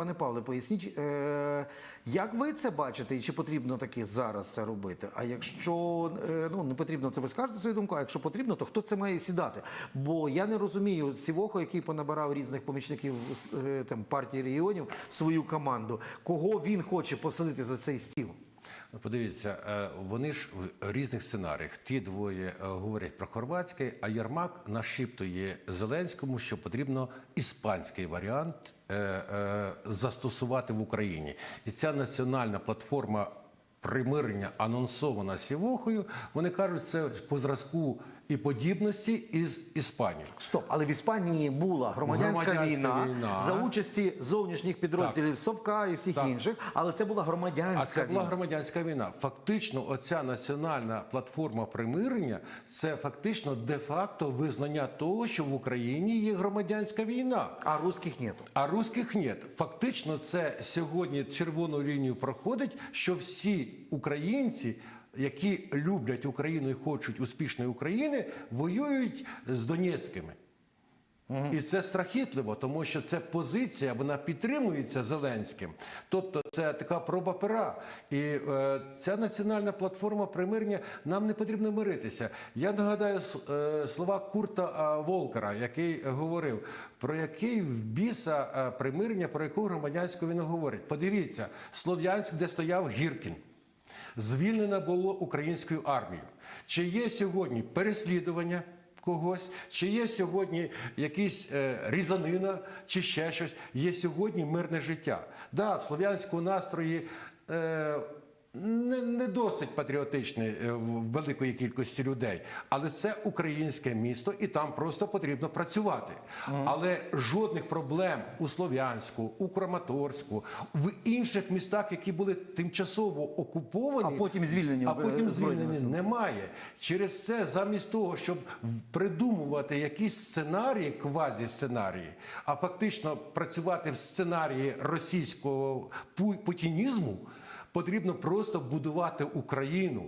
Пане Павле, поясніть, як ви це бачите і чи потрібно таки зараз це робити? А якщо не потрібно, це ви скажете свою думку, а якщо потрібно, то хто це має сідати? Бо я не розумію Сівохо, який понабирав різних помічників партії регіонів в свою команду, кого він хоче посадити за цей стіл? Подивіться, вони ж в різних сценаріях. Ті двоє говорять про хорватський, а Єрмак нашіптує Зеленському, що потрібно іспанський варіант застосувати в Україні. І ця національна платформа примирення, анонсована Сівохою, вони кажуть, це по зразку і подібності із Іспанією. Стоп, але в Іспанії була громадянська війна за участі зовнішніх підрозділів Совка і всіх інших, але це була громадянська війна. А це була громадянська війна. Фактично, оця національна платформа примирення – це фактично де-факто визнання того, що в Україні є громадянська війна. А русських нету. А русських нет. Фактично, це сьогодні червону лінію проходить, що всі українці, які люблять Україну і хочуть успішної України, воюють з Донецькими. І це страхітливо, тому що ця позиція, вона підтримується Зеленським. Тобто це така проба пера. І ця національна платформа примирення, нам не потрібно миритися. Я нагадаю слова Курта Волкера, який говорив, про який в біса примирення, про яку громадянську війну говорить. Подивіться, Слов'янськ, де стояв Гіркін. Звільнено було українською армією. Чи є сьогодні переслідування когось, чи є сьогодні якась різанина, чи ще щось, є сьогодні мирне життя. Да, в Слов'янську настрої не досить патріотичний в великої кількості людей, але це українське місто і там просто потрібно працювати. Але жодних проблем у Слов'янську, у Краматорську, в інших містах, які були тимчасово окуповані, а потім звільнені немає. Через це замість того, щоб придумувати якісь сценарії, квазі-сценарії, а фактично працювати в сценарії російського путінізму, потрібно просто будувати Україну.